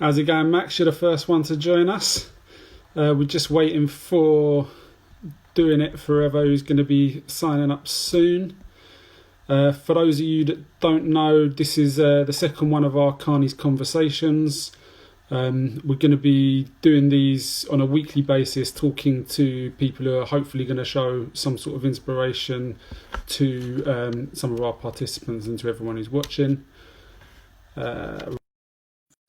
How's it going, Max? You're the first one to join us. We're just waiting for Doing It Forever, who's going to be signing up soon. For those of you that don't know, this is the second one of our Carney's Conversations. We're going to be doing these on a weekly basis, talking to people who are hopefully going to show some sort of inspiration to some of our participants and to everyone who's watching.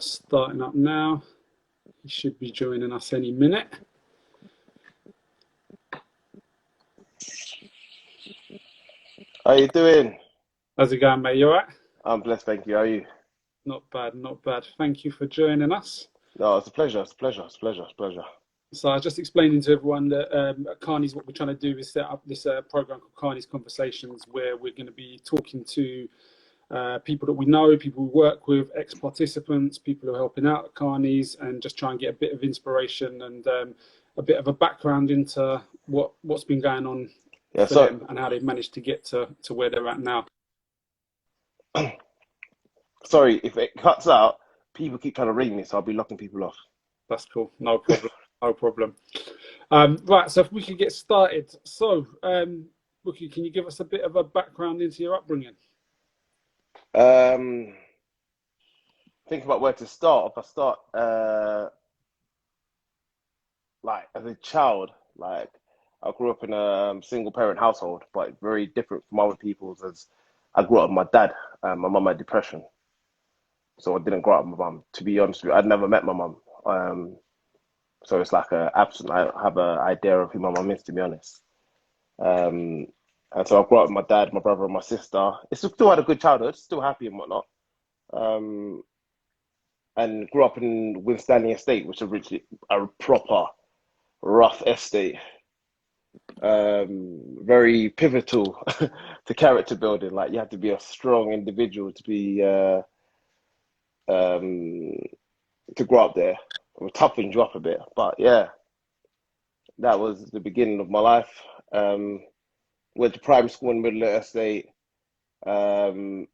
Starting up now. He should be joining us any minute. How you doing? How's it going, mate? You all right? I'm blessed, thank you. How are you? Not bad, not bad. Thank you for joining us. No, it's a pleasure. It's a pleasure. It's a pleasure. It's a pleasure. So I was just explaining to everyone that at Carney's, what we're trying to do is set up this program called Carney's Conversations, where we're going to be talking to people that we know, people we work with, ex-participants, people who are helping out at Carney's, and just try and get a bit of inspiration and a bit of a background into what's been going on Yeah, for so them and how they've managed to get to where they're at now. sorry if it cuts out. People keep trying to ring me, so I'll be locking people off. That's cool. No problem. No problem. Right, so if we could get started. So, Booky, can you give us a bit of a background into your upbringing? Um, think about where to start. If I start, like as a child, like I grew up in a single parent household, but very different from other people's. As I grew up with my dad. My mum had depression, so I didn't grow up with my mum. To be honest with you, I'd never met my mum. So it's like a absent. I have an idea of who my mum is, to be honest. Um, and so I grew up with my dad, my brother, and my sister. It's still had a good childhood, still happy and whatnot. Um, and grew up in Winstanley Estate, which is originally a proper rough estate. Very pivotal to character building. Like you have to be a strong individual to be um, to grow up there. It would toughen you up a bit, but yeah, that was the beginning of my life. Went to primary school in the middle of the estate. Um,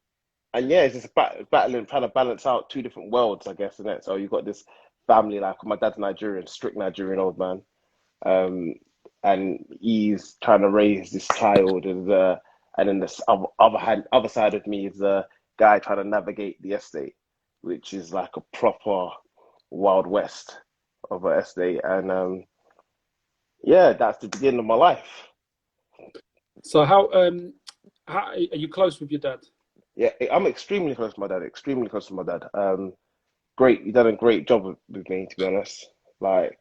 and yeah, it's just battling, trying to balance out two different worlds, I guess, isn't it? So you've got this family, like my dad's Nigerian, strict Nigerian old man, um, and he's trying to raise this child, and then this other side of me is a guy trying to navigate the estate, which is like a proper Wild West of an estate, and yeah, that's the beginning of my life. So, how are you close with your dad? Yeah, I'm extremely close to my dad. Extremely close to my dad. Great, he done a great job with me, to be honest. Like,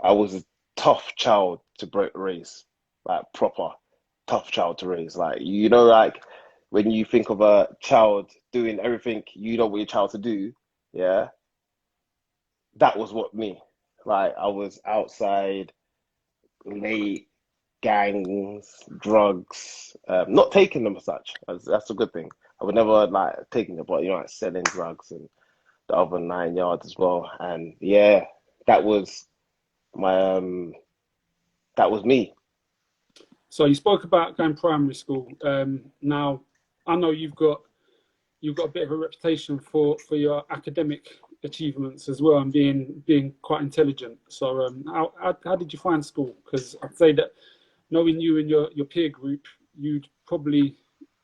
I was a tough child to raise, like proper tough child to raise. Like, like when you think of a child doing everything you don't want your child to do, yeah, that was what me. Like, I was outside late, gangs, drugs, not taking them as such. That's a good thing. I would never like taking them, but like selling drugs and the other 9 yards as well. And yeah, that was my that was me. So you spoke about going primary school. Now, I know you've got a bit of a reputation for your academic achievements as well and being quite intelligent. So how did you find school? Because I'd say that knowing you and your peer group, you'd probably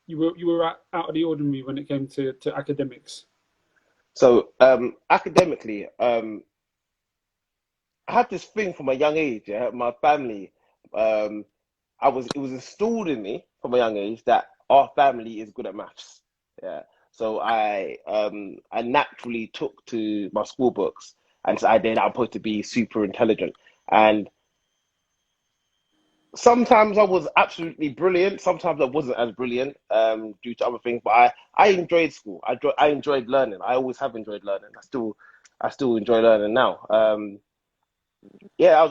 you were out of the ordinary when it came to academics. So academically, I had this thing from a young age. Yeah, my family, um, it was installed in me from a young age that our family is good at maths. Yeah. So I naturally took to my school books and decided I'm supposed to be super intelligent. And sometimes I was absolutely brilliant. Sometimes I wasn't as brilliant due to other things. But I enjoyed school. I enjoyed learning. I always have enjoyed learning. I still enjoy learning now. Yeah,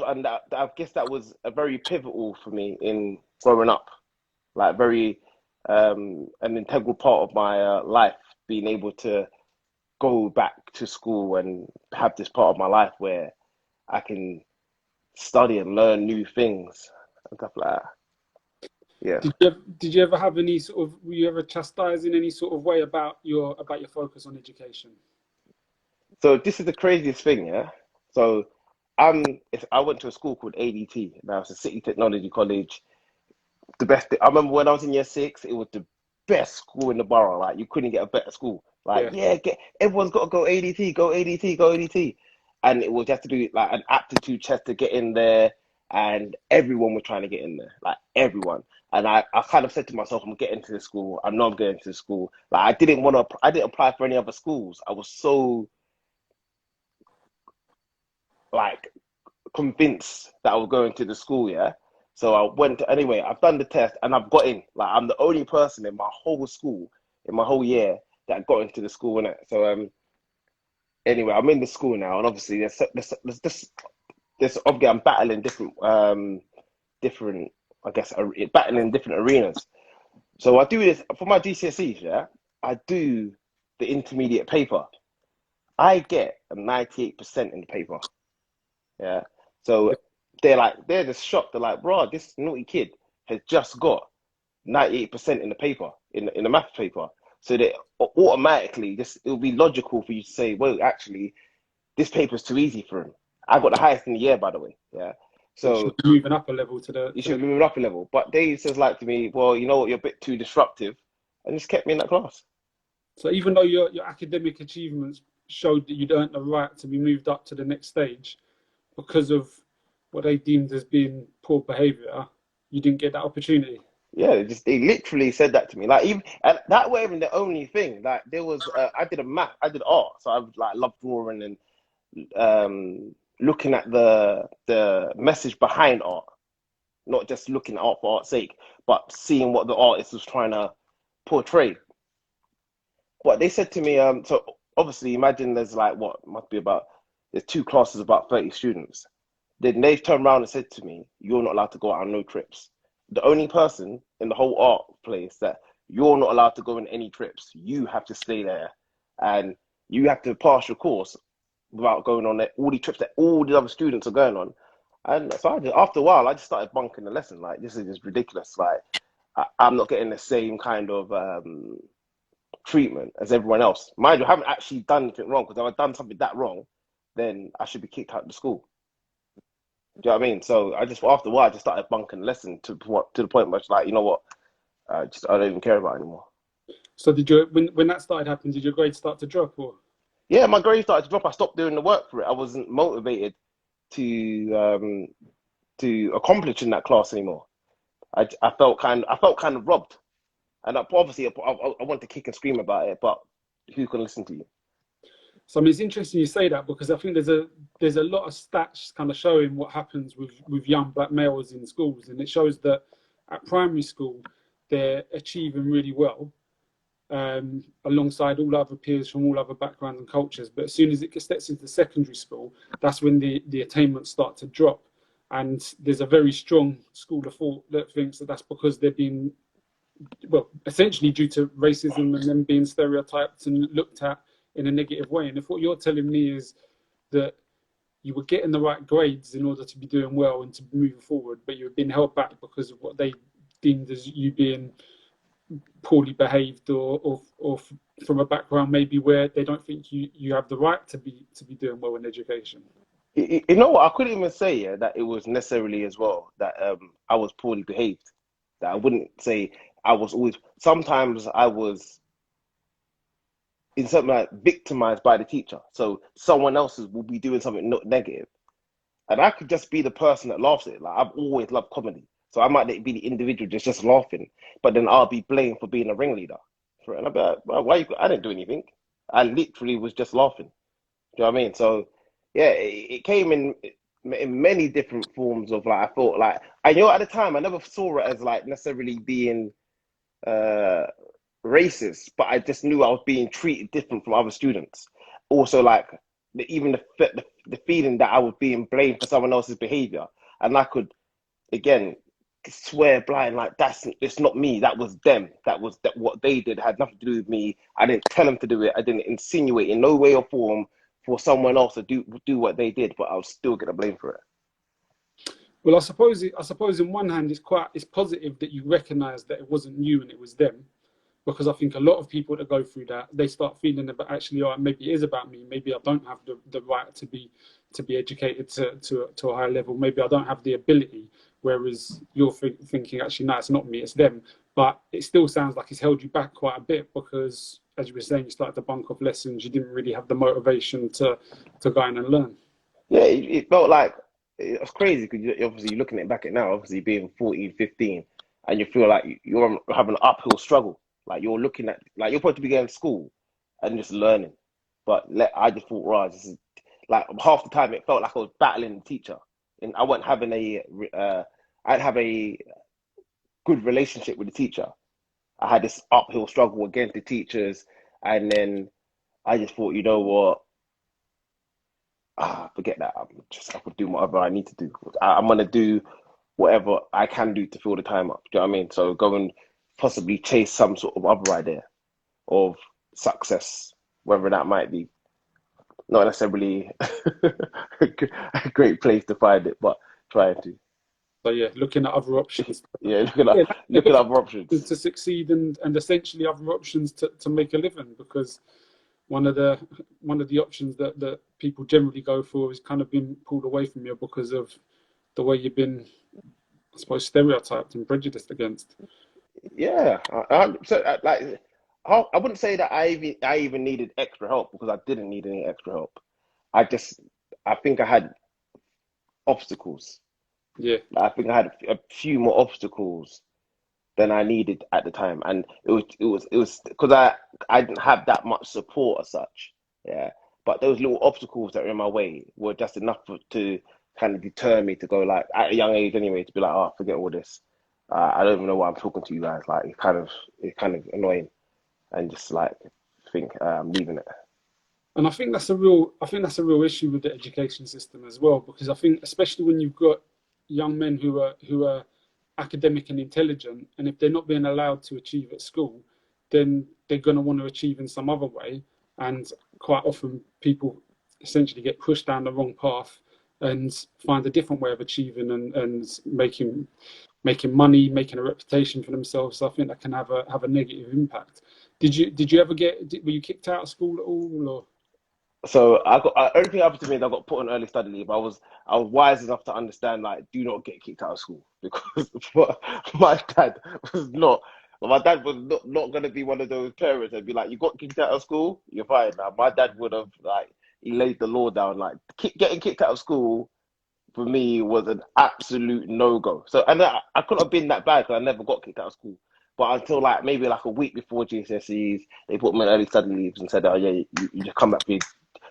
I guess that was a very pivotal for me in growing up. Like very an integral part of my life, being able to go back to school and have this part of my life where I can study and learn new things and stuff like that. Yeah. Did you ever have any sort of were you ever chastised in any sort of way about your focus on education? So this is the craziest thing, yeah. So I went to a school called ADT. Now it's a City Technology College. The best. I remember when I was in year six, it was the best school in the borough. Like you couldn't get a better school. Like Yeah. yeah, get everyone's got to go ADT, go ADT, go ADT, and it was just to do like an aptitude test to get in there, and everyone was trying to get in there, like everyone. And I kind of said to myself, I'm getting to the school. I know I'm getting to the school. Like I didn't want to. I didn't apply for any other schools. I was so like convinced that I was going to the school, yeah. So I went to, anyway, I've done the test and I've got in. Like I'm the only person in my whole school, in my whole year, that got into the school, innit? So anyway, I'm in the school now, and obviously there's obviously I'm battling different I guess battling different arenas. So I do this for my GCSEs, yeah. I do the intermediate paper. I get a 98% in the paper. Yeah. So they're just shocked. They're like, bro, this naughty kid has just got 98% in the paper, in the math paper. So they automatically just it'll be logical for you to say, well, actually, this paper's too easy for him. I got the highest in the year, by the way. Yeah. So you should So be moving up a level to the you to the should be next. moving up a level. But they says like to me, well, you know what, you're a bit too disruptive, and just kept me in that class. So even though your academic achievements showed that you'd earned the right to be moved up to the next stage, because of what they deemed as being poor behaviour, you didn't get that opportunity. Yeah, they literally said that to me. Like even and that wasn't even the only thing. Like there was I did art, so I like love drawing and looking at the message behind art, not just looking at art for art's sake, but seeing what the artist was trying to portray. But they said to me, so obviously imagine there's like what must be about there's two classes about 30 students. Then they turned around and said to me, you're not allowed to go out on no trips. The only person in the whole art place that you're not allowed to go on any trips. You have to stay there and you have to pass your course without going on all the trips that all the other students are going on. And so after a while, I just started bunking the lesson. Like, this is just ridiculous. Like, I'm not getting the same kind of treatment as everyone else. Mind you, I haven't actually done anything wrong because if I've done something that wrong, then I should be kicked out of the school. Do you know what I mean? So I just after a while, I just started bunking the lesson to the point where it's like, you know what, just I don't even care about it anymore. So did you when that started happening, did your grades start to drop or? Yeah, my grades started to drop. I stopped doing the work for it. I wasn't motivated to accomplish in that class anymore. I felt kind of robbed, and obviously I want to kick and scream about it, but who can listen to you? So I mean, it's interesting you say that because I think there's a lot of stats kind of showing what happens with young black males in schools, and it shows that at primary school they're achieving really well alongside all other peers from all other backgrounds and cultures. But as soon as it steps into secondary school, that's when the attainments start to drop. And there's a very strong school of thought that thinks that that's because they're being, well, essentially due to racism and them being stereotyped and looked at in a negative way. And if what you're telling me is that you were getting the right grades in order to be doing well and to be moving forward, but you were being held back because of what they deemed as you being poorly behaved or from a background maybe where they don't think you have the right to be doing well in education. You know what? I couldn't even say yeah, that it was necessarily as well that I was poorly behaved. That I wouldn't say I was always. Sometimes I was in something like victimized by the teacher. So someone else will be doing something not negative, and I could just be the person that laughs at it. Like I've always loved comedy, so I might be the individual just laughing, but then I'll be blamed for being a ringleader. For it. And I'll be like, well, why? I didn't do anything. I literally was just laughing. Do you know what I mean? So yeah, it came in many different forms of like I thought like and you know at the time I never saw it as like necessarily being uh racist, but I just knew I was being treated different from other students. Also, like even the feeling that I was being blamed for someone else's behavior, and I could again swear blind like it's not me. That was them. That what they did had nothing to do with me. I didn't tell them to do it. I didn't insinuate in no way or form for someone else to do what they did, but I was still getting blamed for it. Well, I suppose in one hand it's positive that you recognise that it wasn't you and it was them, because I think a lot of people that go through that, they start feeling about actually, oh, maybe it is about me. Maybe I don't have the right to be educated to a higher level. Maybe I don't have the ability. Whereas you're thinking, actually, no, it's not me, it's them. But it still sounds like it's held you back quite a bit because, as you were saying, you started to bunk off lessons. You didn't really have the motivation to go in and learn. Yeah, it felt like it was crazy because obviously you're looking at it back at now, obviously being 14, 15, and you feel like you're having an uphill struggle. Like you're looking at, like you're supposed to be going to school and just learning. But I just thought, right, this is like half the time it felt like I was battling the teacher. And I wasn't having I'd have a good relationship with the teacher. I had this uphill struggle against the teachers. And then I just thought, you know what? Forget that. I could do whatever I need to do. I'm gonna do whatever I can do to fill the time up. Do you know what I mean? So go and possibly chase some sort of other idea of success, whether that might be not necessarily a great place to find it, but trying to. So yeah, looking at other options. Yeah, Yeah, look at other options. to succeed and essentially other options to make a living because one of the options that people generally go for is kind of been pulled away from you because of the way you've been, I suppose, stereotyped and prejudiced against. Yeah, like I wouldn't say that I even needed extra help because I didn't need any extra help. I just I think I had obstacles. Yeah, I think I had a few more obstacles than I needed at the time, and it was because I didn't have that much support as such. Yeah, but those little obstacles that were in my way were just enough to kind of deter me to go like at a young age anyway to be like, oh, forget all this. I don't even know why I'm talking to you guys. Like it's kind of annoying, and just like think I'm leaving it. and I think that's a real issue with the education system as well because I think especially when you've got young men who are academic and intelligent, and if they're not being allowed to achieve at school, then they're going to want to achieve in some other way. And quite often, people essentially get pushed down the wrong path and find a different way of achieving and making money, making a reputation for themselves. So I think that can have a negative impact. Did you ever were you kicked out of school at all or? So everything happened to me. And I got put on early study leave. I was wise enough to understand like do not get kicked out of school because my dad was not. My dad was not going to be one of those parents and be like, "You got kicked out of school, you're fine." Now, my dad would have like he laid the law down. Like getting kicked out of school for me was an absolute no go. So and I couldn't have been that bad because I never got kicked out of school. But until like maybe like a week before GCSEs, they put me on early study leaves and said, "Oh yeah, you just come back for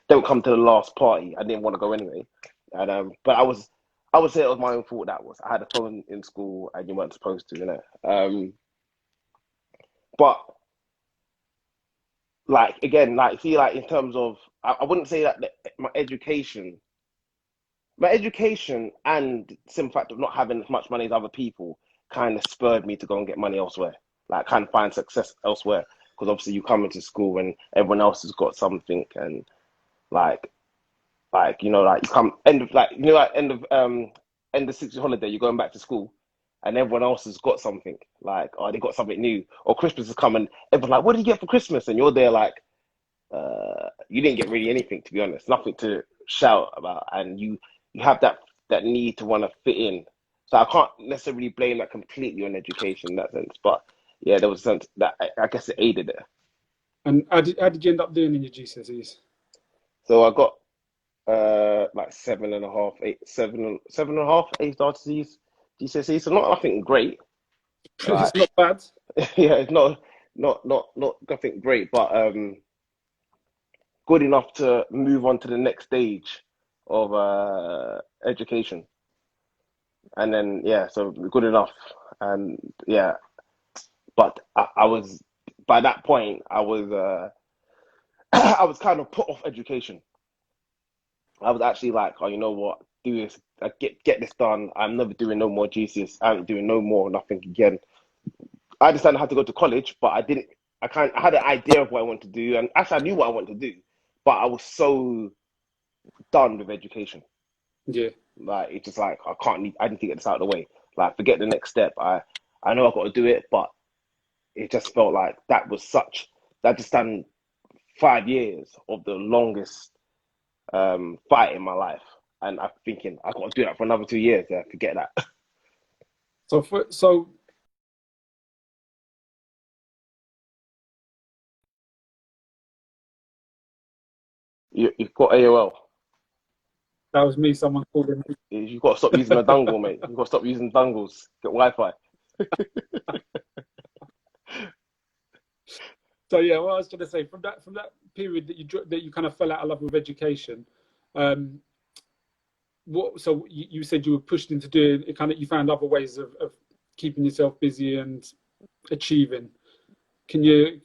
don't come to the last party." I didn't want to go anyway, and but I would say it was my own fault. That was I had a phone in school and you weren't supposed to, you know. But like again, like see, like in terms of, I wouldn't say that my education and some fact of not having as much money as other people kind of spurred me to go and get money elsewhere, like kind of find success elsewhere. Because obviously you come into school and everyone else has got something, and like you know, like you come end of like you know like end of 6 holiday, you're going back to school, and everyone else has got something. Like oh, they got something new, or Christmas is coming. Everyone's like, what did you get for Christmas? And you're there like, you didn't get really anything to be honest, nothing to shout about, and you have that need to want to fit in. So I can't necessarily blame that completely on education in that sense, but yeah, there was a sense that I guess it aided it. And how did you end up doing in your GCSEs? So I got like 7.5, eight, 7.5, 8 RTCs, GCSE. So not nothing great. It's Like not bad. yeah, it's not nothing great, but good enough to move on to the next stage of education. And then yeah, so good enough. And yeah, but I was by that point I was I was kind of put off education. I was actually like, oh, you know what? Do this, get this done. I'm never doing no more GCS. I'm doing no more nothing again. I understand I had to go to college, but I didn't. I had an idea of what I wanted to do, and actually I knew what I wanted to do, but I was so done with education. Yeah. Like it's just like I need to get this out of the way. Like forget the next step. I know I got to do it, but it just felt like that just done 5 years of the longest fight in my life. And I'm thinking, I got to do that for another 2 years. Yeah, forget that. So You've got AOL. that was me. Someone calling me. You've got to stop using the dongle, mate. You've got to stop using dongles. Get Wi-Fi. So yeah, what I was going to say, from that period that you kind of fell out of love with education, um, what? So you said you were pushed into doing it. Kind of, you found other ways of keeping yourself busy and achieving. Can you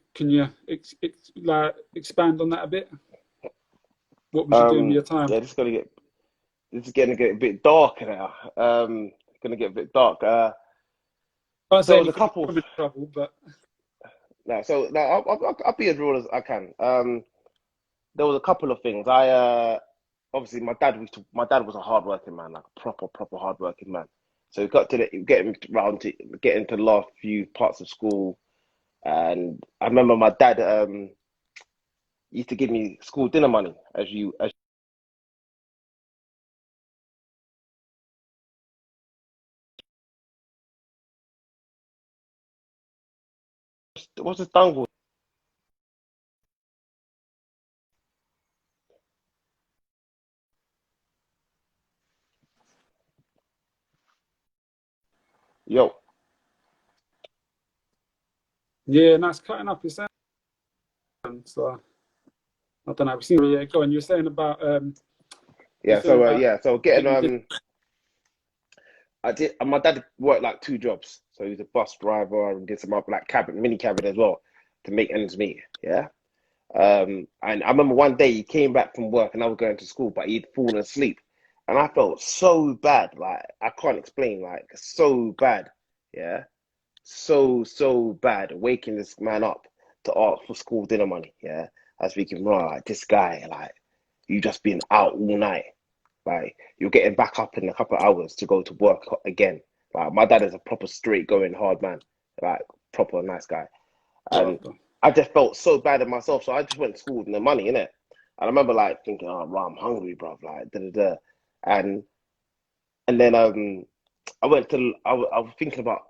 like expand on that a bit? What was you doing with your time? Yeah, this is gonna get a bit dark now. It's gonna get a bit dark. Can't So say it was a anything couple. from the trouble, but No, I'll be as real as I can. There was a couple of things. Obviously my dad was a hardworking man, like a proper hardworking man. So we got to getting around to getting to the last few parts of school, and I remember my dad used to give me school dinner money as what's this dangle? Yo, yeah, and that's cutting up your sound. So I don't know. We've seen. Yeah, go on. You were saying about so getting getting dinner. I did. My dad worked like two jobs, so he was a bus driver and did some other like cabin, mini cabin as well to make ends meet. Yeah. And I remember one day he came back from work and I was going to school, but he'd fallen asleep, and I felt so bad. Like I can't explain. Like so bad. Yeah. So bad. Waking this man up to ask for school dinner money. Yeah. I was thinking, right, like this guy, like you just been out all night. Like you're getting back up in a couple of hours to go to work again. Like my dad is a proper straight going hard man, like proper nice guy. And After. I just felt so bad at myself, so I just went to school with no money in it. And I remember like thinking, oh, bro, I'm hungry, bro. Like da da da. And and then I was thinking about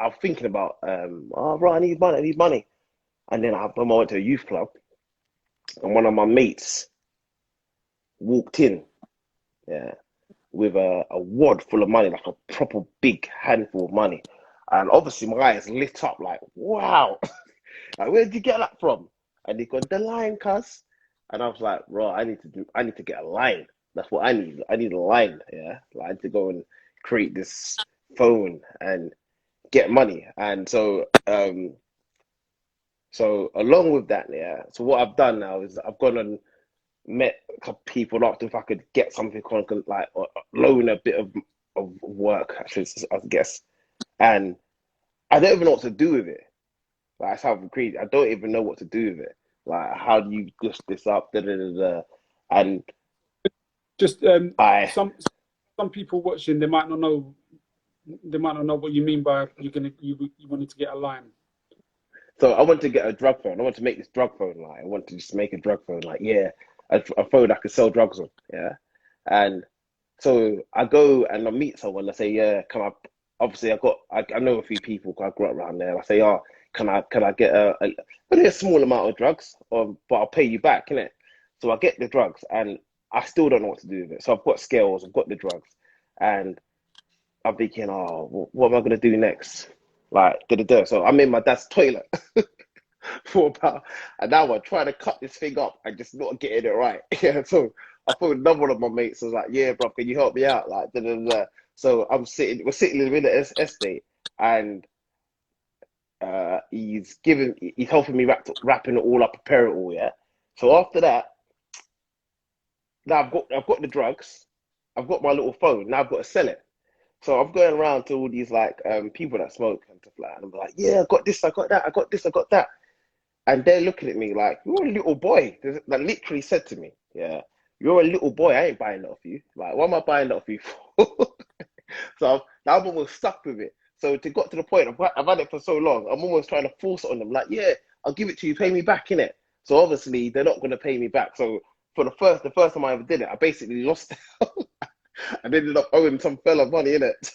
oh, bro, I need money. And then when I went to a youth club, and one of my mates walked in, yeah, with a wad full of money, like a proper big handful of money. And obviously my eyes lit up like, wow, like where did you get that from? And he gone, the line, cuz. And I was like, bro, I need to get a line. That's what I need. I need a line, yeah. Like, I need to go and create this phone and get money. And so along with that, yeah. So what I've done now is I've gone and met a couple people, asked if I could get something on, like or loan a bit of work, actually, I guess. And I don't even know what to do with it. Like, it's how crazy. I don't even know what to do with it. Like, how do you gush this up? Da, da, da, da. And Just I, some people watching, they might not know what you mean by you wanted to get a line. so I want to get a drug phone. I want to make this drug phone. Like, I want to just make a drug phone. Like, yeah, a phone I could sell drugs on. Yeah. And so I go and I meet someone. I say, yeah, can I? Obviously, I know a few people 'cause I grew up around there. I say, oh, can I get only a small amount of drugs, but I'll pay you back, innit? So I get the drugs, and I still don't know what to do with it. So I've got scales, I've got the drugs, and I'm thinking, oh, what am I gonna do next? Like, da da da. So I'm in my dad's toilet for about an hour trying to cut this thing up and just not getting it right. Yeah, so I phoned another one of my mates. I was like, "Yeah, bro, can you help me out?" Like, da, da, da. So we're sitting in the estate, and he's helping me wrapping it all up, prepare it all. Yeah. So after that, now I've got the drugs, I've got my little phone. Now I've got to sell it. So I'm going around to all these like people that smoke and stuff like that, and I'm like, "Yeah, I got this, I got that, I got this, I got that." And they're looking at me like, "You're a little boy." That literally said to me, "Yeah, you're a little boy. I ain't buying that off you. Like, what am I buying that off you for?" So now I'm almost stuck with it. So to got to the point, I've had it for so long. I'm almost trying to force it on them. Like, yeah, I'll give it to you, pay me back in it. So obviously they're not going to pay me back. So for the first time I ever did it, I basically lost it. I ended up owing some fella money in it.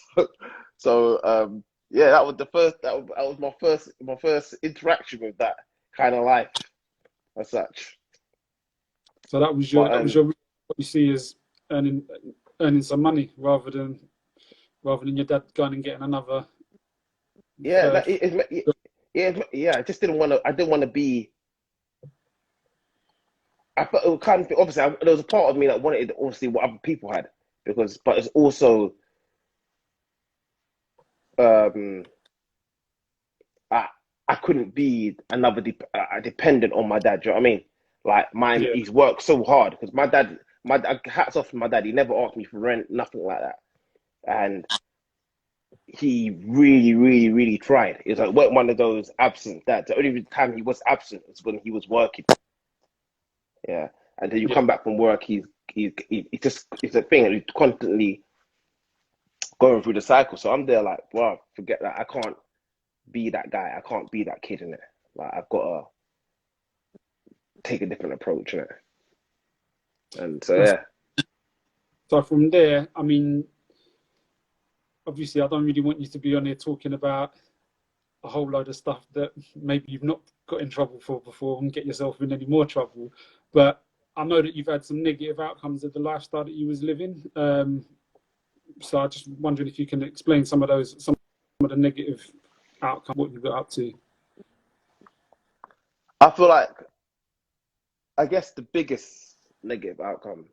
So yeah, that was the first. That was my first interaction with that kind of life as such. So that was your But what you see as earning earning some money rather than your dad going and getting another yeah, third. yeah. I just didn't want to. I didn't want to be. I felt it was kind of obviously there was a part of me that wanted obviously what other people had but it's also um I I couldn't be another dependent on my dad. Do you know what I mean? Like mine, Yeah, he's worked so hard because my dad, hats off to my dad. He never asked me for rent, nothing like that, and he really, really, really tried. It was like weren't one of those absent dads. The only time he was absent was when he was working. Yeah, and then you yeah. come back from work, he just it's a thing. He's constantly going through the cycle. So I'm there like, wow, forget that. I can't be that guy. I can't be that kid in it. Like I've got to take a different approach in it. And so And yeah, so from there, I mean, obviously, I don't really want you to be on here talking about a whole load of stuff that maybe you've not got in trouble for before and get yourself in any more trouble. But I know that you've had some negative outcomes of the lifestyle that you was living. So I just wondering if you can explain some of the negative outcomes, what you got up to. I feel like I guess the biggest negative outcome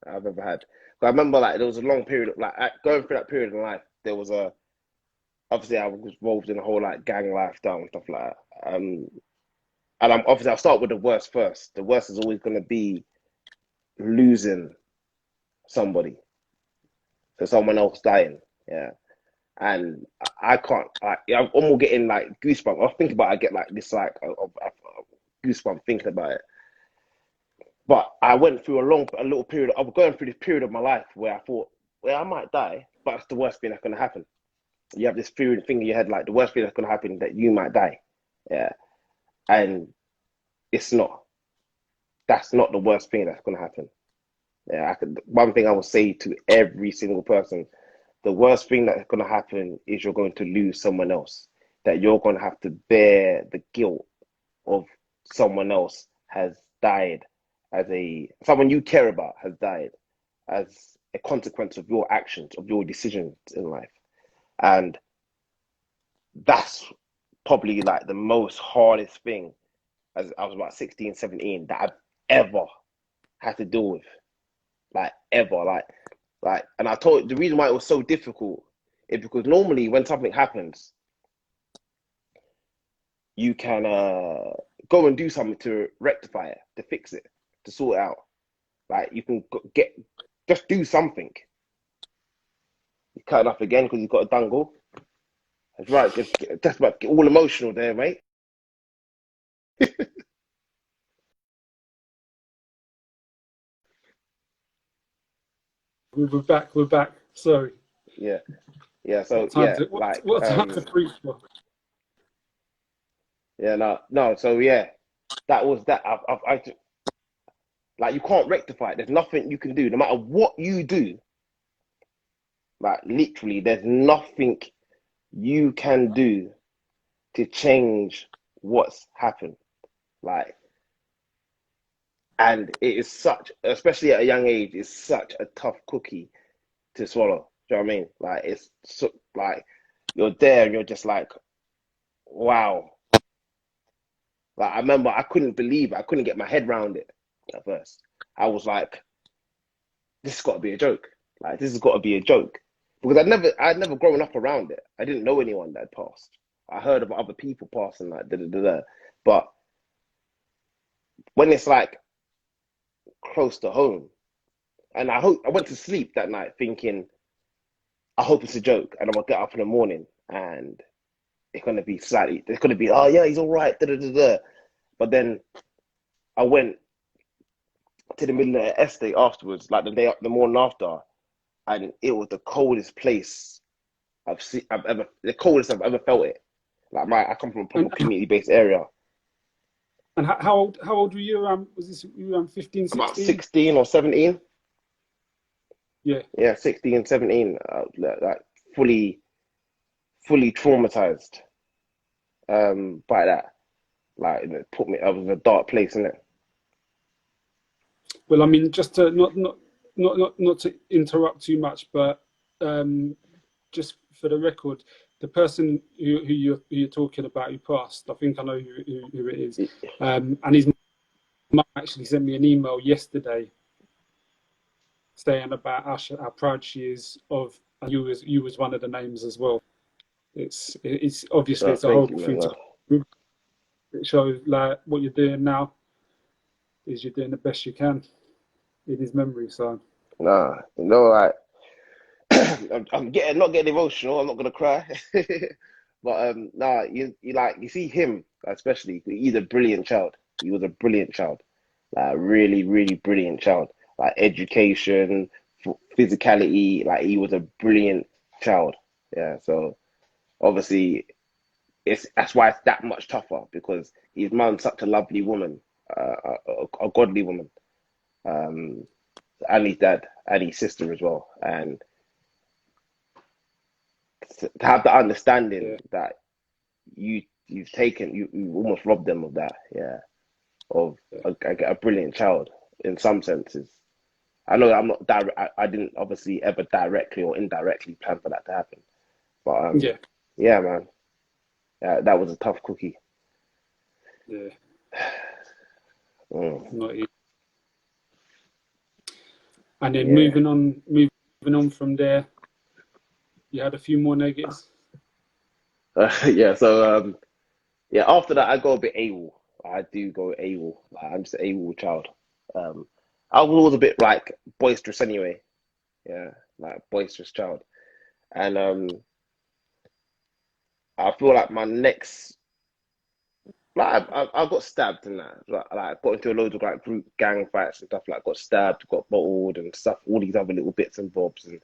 I've ever had. But I remember like there was a long period of like going through that period in life. There was a obviously I was involved in a whole like gang lifestyle and stuff like that. And I'll start with the worst first. The worst is always going to be losing somebody, so someone else dying. Yeah, and I can't. I'm almost getting like goosebumps. I think about it, I get like this like goosebump thinking about it. But I went through a little period. I was going through this period of my life where I thought, well, I might die, but it's the worst thing that's going to happen. You have this period thing in your head, like the worst thing that's going to happen that you might die. Yeah, and it's not. That's not the worst thing that's going to happen. Yeah, one thing I will say to every single person: the worst thing that's going to happen is you're going to lose someone else. That you're going to have to bear the guilt of someone else has died as a someone you care about has died as a consequence of your actions, of your decisions in life. And that's probably like the most hardest thing as I was about 16, 17 that I've ever had to deal with. Like ever. And I told the reason why it was so difficult is because normally when something happens, you can go and do something to rectify it, to fix it, to sort it out. Like you can just do something. You cut it off again because you've got a dangle. That's right. Just about get all emotional there, mate. We're back. We're back. Sorry. Yeah, yeah. So What time yeah, to what time to preach for? yeah, no. So yeah, that was that. Like you can't rectify it. There's nothing you can do, no matter what you do. Like literally, there's nothing you can do to change what's happened. Like, and it is such, especially at a young age, it's such a tough cookie to swallow. Do you know what I mean? Like, it's so, like you're there and you're just like, wow. Like, I remember I couldn't believe it. I couldn't get my head around it at first. I was like, this has got to be a joke. Like, this has got to be a joke because I'd never grown up around it. I didn't know anyone that had passed. I heard of other people passing, like da da da da. But when it's like close to home, and I went to sleep that night thinking, I hope it's a joke, and I'm gonna get up in the morning and it's gonna be, oh yeah, he's all right, da da da da. But then I went to the middle of the estate afterwards, like the morning after, and it was the coldest place I've ever the coldest I've ever felt it. Like I come from a proper And community based area. how old were you around? Was this you around 15, About 16? 16 or 17. Yeah. Yeah, 16, 17. Like fully fully traumatized by that. Like it put me. I was in a dark place, innit? Well, I mean, just to not to interrupt too much, but um, just for the record, the person who you're talking about who passed, I think I know who it is, and his mum actually sent me an email yesterday saying about how proud she is of and you was one of the names as well. It's obviously No, it's a thank you, horrible man. thing to No, go through. It shows like what you're doing now is you're doing the best you can in his memory. So nah, like I'm getting not getting emotional. I'm not gonna cry, but nah, you like you see him especially. He's a brilliant child. He was a brilliant child, like really really brilliant child. Like education, physicality. Like he was a brilliant child. Yeah, so obviously that's why it's that much tougher because his mum's such a lovely woman, a godly woman, um, and his dad and his sister as well, and to have the understanding yeah, that you've taken you almost robbed them of that, yeah, of yeah, a brilliant child in some senses. I know I'm not direct. I didn't obviously ever directly or indirectly plan for that to happen, but yeah, yeah, man, that was a tough cookie. yeah. Mm, Not easy. And then yeah, moving on from there, you had a few more negatives. yeah. So yeah, after that, I go a bit AWOL. I do go AWOL. Like, I'm just an AWOL child. Um, I was always a bit like boisterous anyway. Yeah, like boisterous child. And I feel like my next, like I got stabbed and that. Like got into a load of like group gang fights and stuff. Like got stabbed, got bottled and stuff. All these other little bits and bobs. And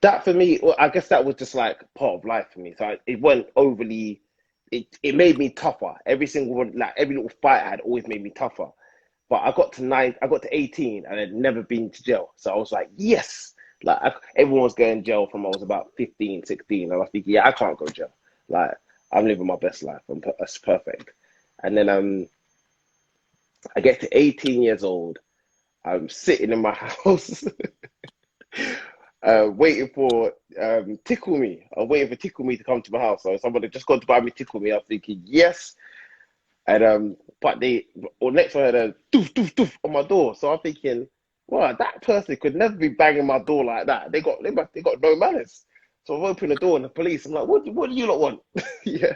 that for me, well, I guess that was just like part of life for me. So it wasn't overly. It made me tougher. Every single one, like every little fight I had, always made me tougher. But I got to 18 and I'd never been to jail. So I was like, yes. Everyone was going to jail from I was about 15, 16. And I was thinking, yeah, I can't go to jail. Like I'm living my best life. That's perfect. And then I get to 18 years old. I'm sitting in my house waiting for Tickle Me. I'm waiting for Tickle Me to come to my house. So somebody just got to buy me Tickle Me. I'm thinking, yes. And or next I heard a doof doof doof on my door. So I'm thinking, wow, that person could never be banging my door like that. They got no manners. So I've opened the door and the police. I'm like, what do you lot want? Yeah.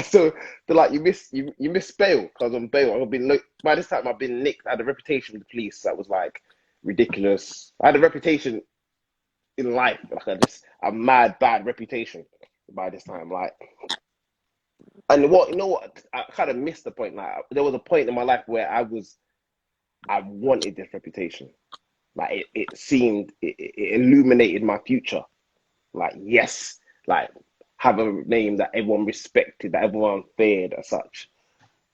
So they're like, you miss bail because on bail I've been by this time I've been nicked. I had a reputation with the police that was like ridiculous. I had a reputation in life, like a mad bad reputation by this time. Like, and what you know what I kind of missed the point. Like there was a point in my life where I wanted this reputation. Like it seemed it illuminated my future. Like yes, like have a name that everyone respected, that everyone feared as such,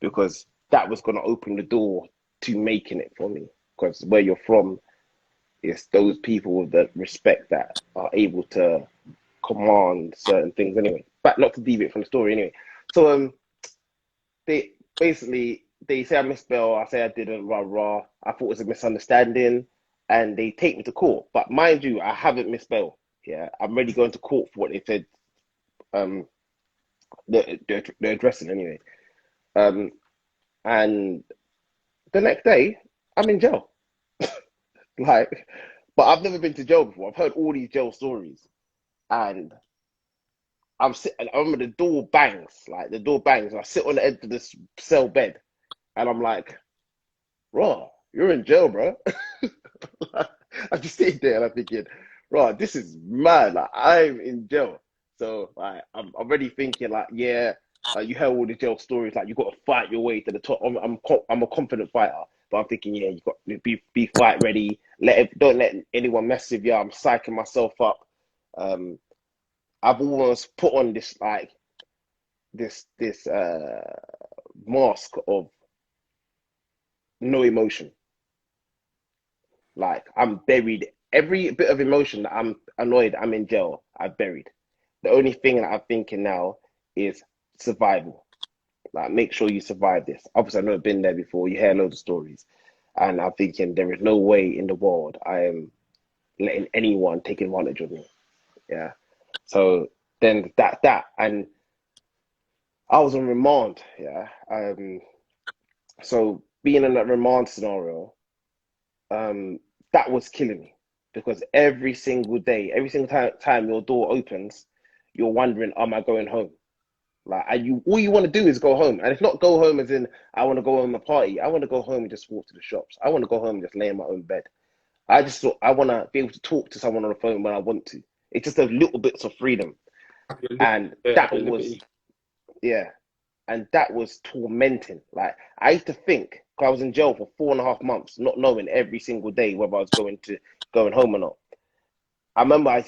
because that was going to open the door to making it for me. Because where you're from, it's those people with the respect that are able to command certain things. Anyway, but not to deviate from the story. Anyway, so they basically they say I missed bail. I say I didn't. Rah rah. I thought it was a misunderstanding, and they take me to court. But mind you, I haven't missed bail. Yeah, I'm ready going to court for what they said. Um, they're addressing anyway. Um, and the next day, I'm in jail. Like, but I've never been to jail before. I've heard all these jail stories, and I'm sitting. I remember the door bangs. Like the door bangs, and I sit on the edge of this cell bed, and I'm like, "Raw, you're in jail, bro." I'm just sitting there and I'm thinking, "Raw, this is mad. Like I'm in jail." So like I'm already thinking like, yeah, you heard all the jail stories. Like you got to fight your way to the top. I'm a confident fighter, but I'm thinking, yeah, you got to be fight ready. Don't let anyone mess with you. I'm psyching myself up. Um, I've almost put on this like this mask of no emotion. Like I'm buried. Every bit of emotion that I'm annoyed, I'm in jail. I've buried. The only thing that I'm thinking now is survival. Like make sure you survive this. Obviously, I've never been there before. You hear loads of stories, and I'm thinking there is no way in the world I am letting anyone take advantage of me. Yeah. So then and I was on remand. Yeah. So being in that remand scenario, um, that was killing me because every single day, every single time your door opens, you're wondering, am I going home? Like, and you all you want to do is go home, and it's not go home as in I want to go home and party. I want to go home and just walk to the shops. I want to go home and just lay in my own bed. I just thought I want to be able to talk to someone on the phone when I want to. It's just those little bits of freedom, and Yeah, that your was liberty. yeah, and that was tormenting. Like I used to think, 'cause I was in jail for 4.5 months, not knowing every single day whether I was going home or not. I remember I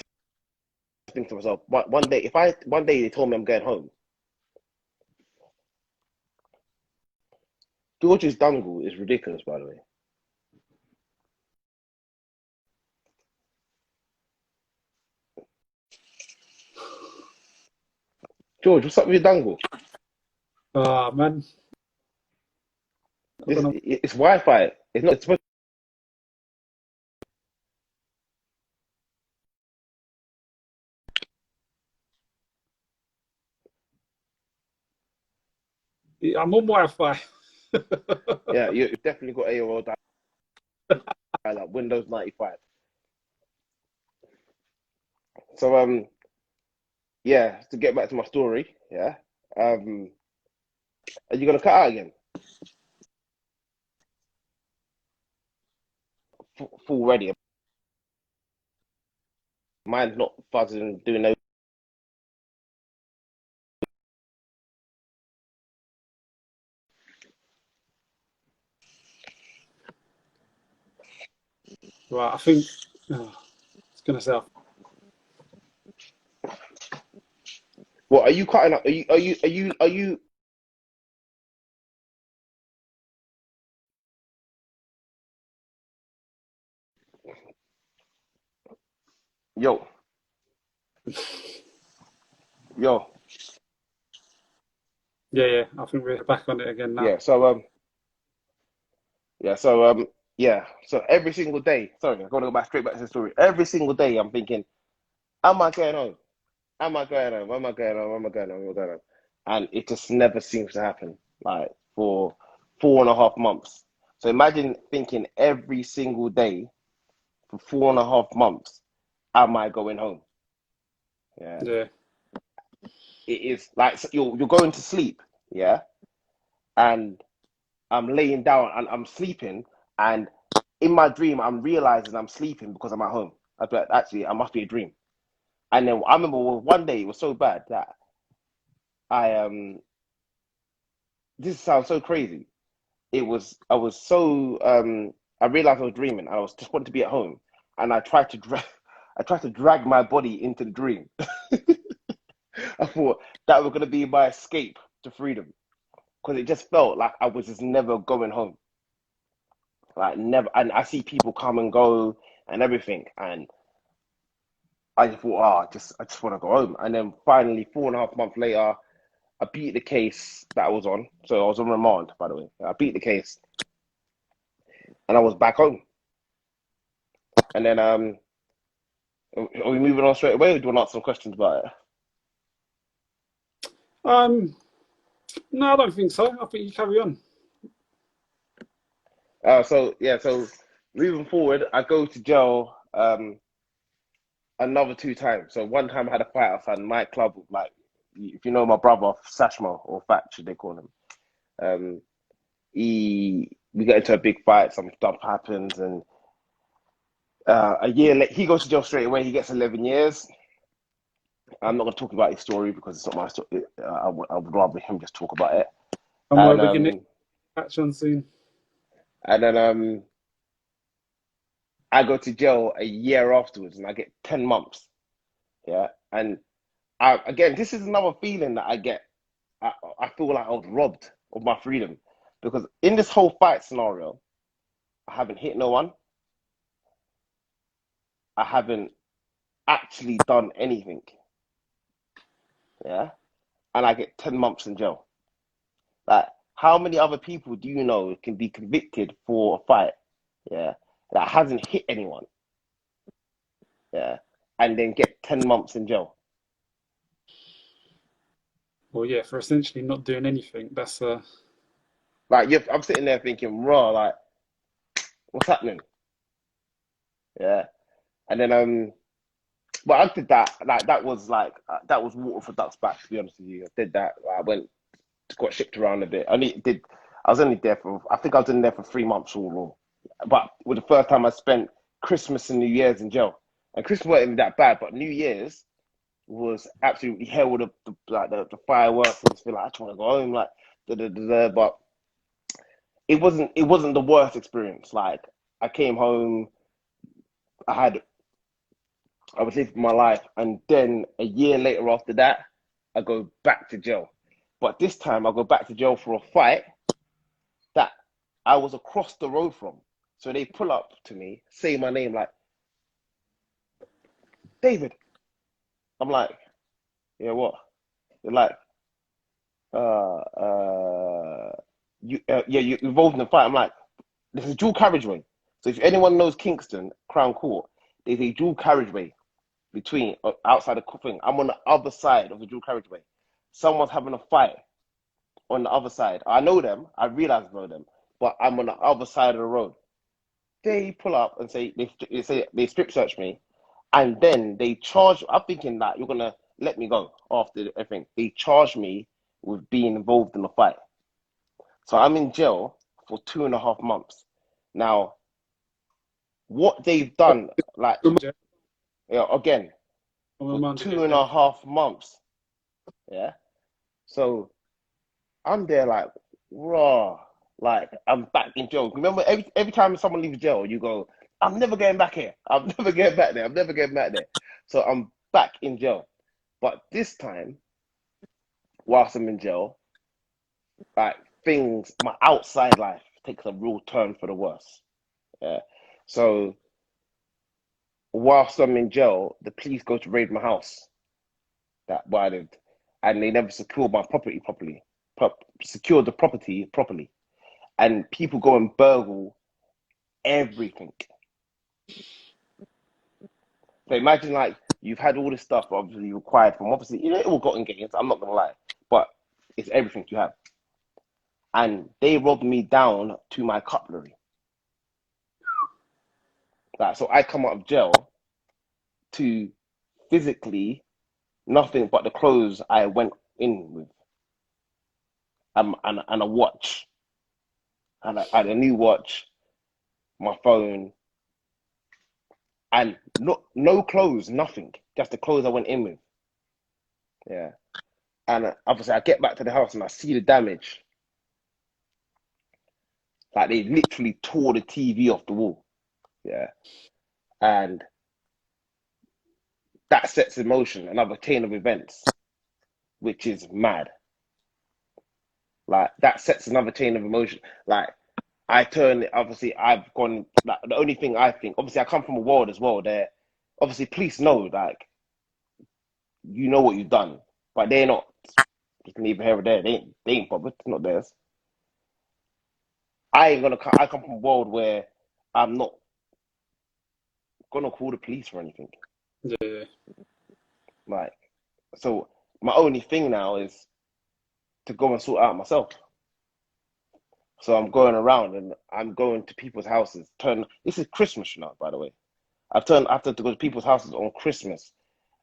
think to myself, one day, if I one day they told me I'm going home, George's dangle is ridiculous, by the way. George, what's up with your dangle? Ah, man. I don't know. It's Wi-Fi. It's not. It's supposed. I'm on Wi-Fi. Yeah, you've definitely got AOL dial-up, Windows 95. So yeah. To get back to my story, yeah. Um, are you gonna cut out again? Full ready. Mine's not buzzing, doing no. Right, I think it's gonna say What are you cutting up? Are you? Yo, yo. yeah, yeah. I think we're back on it again now. Yeah. Yeah. Yeah. So every single day. Sorry, I'm gonna go back straight back to the story. Every single day, I'm thinking, am I going home? Am I going home? Am I going home? Am I going home? Am I going home? And it just never seems to happen. Like for 4.5 months. So imagine thinking every single day for 4.5 months, am I going home? Yeah. Yeah, It is like so you're going to sleep, yeah, and I'm laying down and I'm sleeping, and in my dream I'm realizing I'm sleeping because I'm at home. I bet actually I must be a dream. And then I remember one day it was so bad that I this sounds so crazy. I was so I realized I was dreaming and I was just wanted to be at home, and I tried to drag my body into the dream. I thought that was gonna be my escape to freedom because it just felt like I was just never going home. Like never, and I see people come and go and everything, and I just thought, I just want to go home. And then finally, 4.5 months later, I beat the case that I was on. So I was on remand, by the way. I beat the case, and I was back home. And then, are we moving on straight away, or do you want to ask some questions about it? um, no, I don't think so. I think you carry on. So yeah, so moving forward, I go to jail another 2 times. So one time I had a fight outside my club, like if you know my brother Sashmo or Thatch, they call him. Um, we get into a big fight, some stuff happens, and a year later he goes to jail straight away. He gets 11 years. I'm not going to talk about his story because it's not my story. I would rather him just talk about it. And where And we're gonna catch on soon. then I go to jail a year afterwards, and I get 10 months. Yeah, and again, this is another feeling that I get. I, I feel like I was robbed of my freedom because in this whole fight scenario, I haven't hit no one. I haven't actually done anything. Yeah, and I get 10 months in jail. Like, how many other people do you know can be convicted for a fight? Yeah, that hasn't hit anyone. Yeah, and then get 10 months in jail. Well, yeah, for essentially not doing anything. That's Like, I'm sitting there thinking, raw, like, what's happening? Yeah, and then but I did that. Like, that was water for ducks back. To be honest with you, I did that. I went, got shipped around a bit. I was only there for. I think I was in there for 3 months all in all. But with the first time I spent Christmas and New Year's in jail, and Christmas wasn't even that bad, but New Year's was absolutely hell with the fireworks and just feel like I just want to go home, like da, da, da, da. But it wasn't the worst experience. Like, I came home, I had I was living my life, and then a year later after that, I go back to jail. But this time I go back to jail for a fight that I was across the road from. So they pull up to me, say my name like David. I'm like, yeah, what? They're like, you involved in the fight. I'm like, there's a dual carriageway. So if anyone knows Kingston Crown Court, there's a dual carriageway between outside the thing. I'm on the other side of the dual carriageway. Someone's having a fight on the other side. I know them. I realize I know them, but I'm on the other side of the road. They pull up and they strip search me, and then they charge. I'm thinking that you're gonna let me go after everything. They charge me with being involved in the fight. So I'm in jail for 2.5 months. Now, what they've done, like, again, I'm for reminded two it. and Yeah. a half months. Yeah. So I'm there like, raw. Like, I'm back in jail. Remember, every time someone leaves jail, you go, I'm never going back here. I'm never getting back there. I'm never getting back there. So I'm back in jail. But this time, whilst I'm in jail, like, my outside life takes a real turn for the worse. Yeah. So whilst I'm in jail, the police go to raid my house that where I lived, and they never secured my property properly. Secured the property properly, and people go and burgle everything. So imagine, like, you've had all this stuff obviously required from, obviously, it all got in gains. I'm not gonna lie, but it's everything you have, and they robbed me down to my cutlery. Like, so I come out of jail to physically nothing but the clothes I went in with, and a watch, and a new watch, my phone, and no clothes, nothing, just the clothes I went in with. Yeah, and obviously I get back to the house and I see the damage. Like, they literally tore the TV off the wall. Yeah, and that sets in motion another chain of events, which is mad. Like, that sets another chain of emotion. Like, I turn, obviously, I've gone, like, the only thing I think, obviously, I come from a world as well, there, obviously, police know, like, you know what you've done, but they're not just neither here or there. They ain't bothered. It's not theirs. I ain't gonna. I come from a world where I'm not gonna call the police for anything. Yeah, yeah. Like, so my only thing now is to go and sort out myself. So I'm going around and I'm going to people's houses. This is Christmas now, by the way. I have to go to people's houses on Christmas,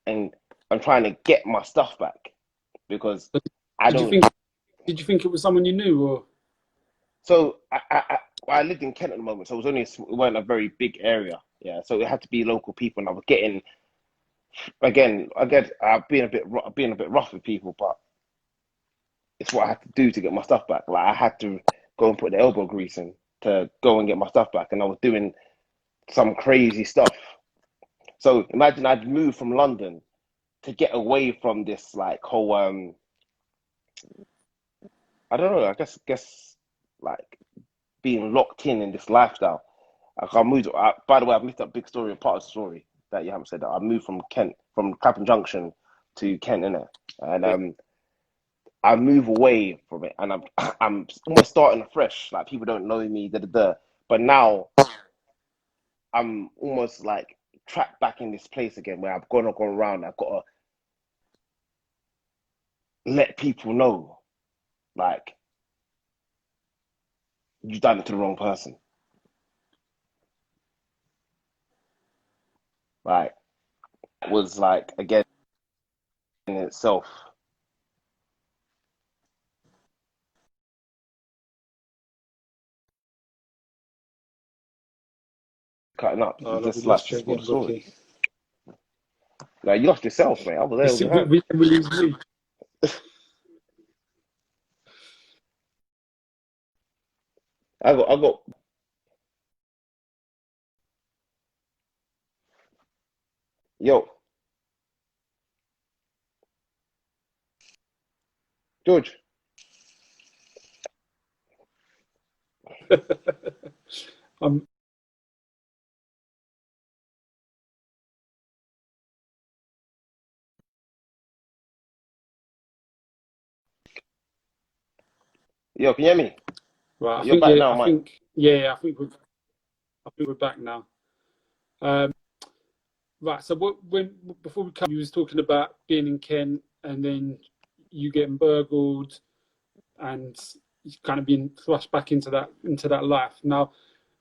and I'm trying to get my stuff back because But I did you don't. think? Did you think it was someone you knew, or So I lived in Kent at the moment, so it weren't a very big area. Yeah, so it had to be local people, and I was getting, again, I get being a bit rough with people, but it's what I had to do to get my stuff back. Like, I had to go and put the elbow grease in to go and get my stuff back, and I was doing some crazy stuff. So imagine I'd moved from London. to get away from this like whole I don't know, I guess like being locked in this lifestyle. Like I moved. By the way, I've missed a big story, a part of the story that you haven't said. That I moved from Kent, from Clapham Junction to Kent, innit? And Yeah. I move away from it, and I'm almost starting afresh. Like people don't know me, da da da. But now I'm almost like trapped back in this place again, where I've gone around. I've got to let people know, like you've done it to the wrong person. Like it was like again in itself cutting up. Oh, It's look, we just like lost you just what the again, story. Booky. Like you lost yourself, mate. I was there all the time. We lose you. I got. Yo, George. Um, Yo, can you hear me? right, You're back now, mate. I think we're back now. Um, right, so when before we come, you was talking about being in Kent and then you getting burgled and kind of being thrust back into that life. Now,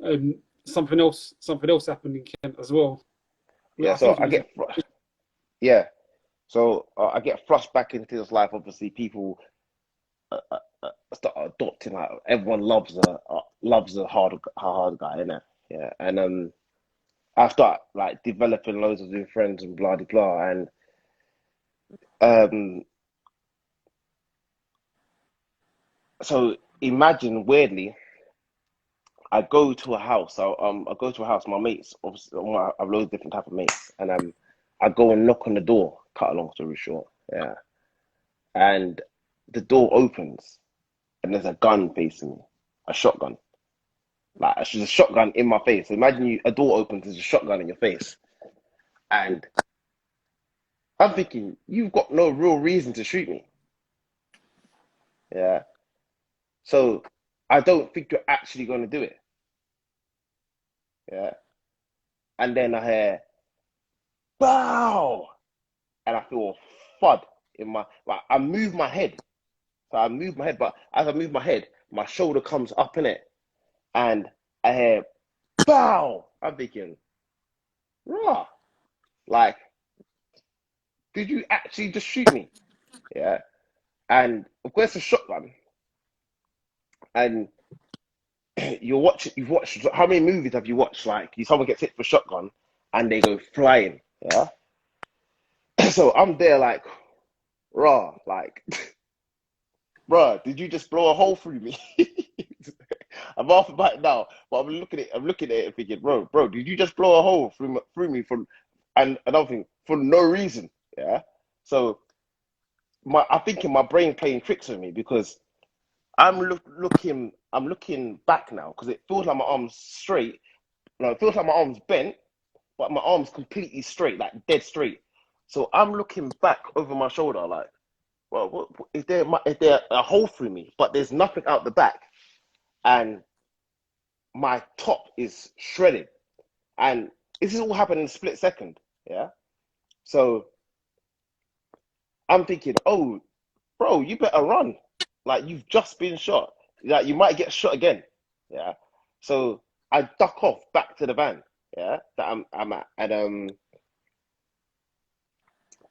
um, something else happened in Kent as well. Yeah, I so think it was yeah. So I get thrust back into this life. Obviously, people start adopting like everyone loves a hard guy, innit? Yeah, and I start like developing loads of new friends and blah de blah, and um, so imagine weirdly, I go to a house. I go to a house. My mates, obviously, I have loads of different type of mates, and I go and knock on the door. Cut a long story short, yeah, and the door opens, and there's a gun facing me, a shotgun. Like it's just a shotgun in my face. Imagine a door opens, there's a shotgun in your face, and I'm thinking you've got no real reason to shoot me. Yeah, so I don't think you're actually going to do it. Yeah, and then I hear bow, and I feel a thud in my like. I move my head, so I move my head, but as I move my head, my shoulder comes up in it, and I hear bow. I'm thinking, rah, like, did you actually just shoot me? Yeah, and of course, a shotgun, and you've watched how many movies have you watched? Like, someone gets hit with a shotgun and they go flying. Yeah, so I'm there like, raw, like, bruh, did you just blow a hole through me? I'm laughing about it now, but I'm looking at it and thinking, bro, did you just blow a hole through me for, and another thing, for no reason? Yeah. So I think in my brain playing tricks with me because I'm looking back now because it feels like my arm's straight. No, it feels like my arm's bent, but my arm's completely straight, like dead straight. So I'm looking back over my shoulder, like, well, is there a hole through me? But there's nothing out the back, and my top is shredded, and this is all happened in a split second. Yeah, so I'm thinking, oh, bro, you better run. Like you've just been shot. Like you might get shot again. Yeah. So I duck off back to the van. Yeah, that I'm at, and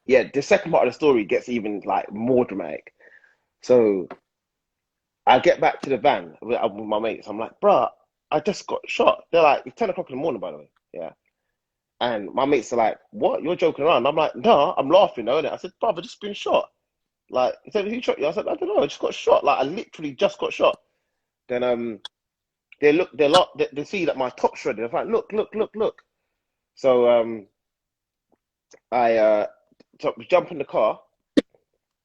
yeah, the second part of the story gets even like more dramatic. So I get back to the van with my mates. I'm like, bruh, I just got shot. They're like, it's 10 o'clock in the morning, by the way. Yeah. And my mates are like, what? You're joking around. I'm like, no, I'm laughing though. Innit? I said, bruv, I just been shot. Like, he said, who shot you? I said, I don't know, I just got shot. Like, I literally just got shot. Then they see that my top shredded. I'm like, look. So I So we jump in the car.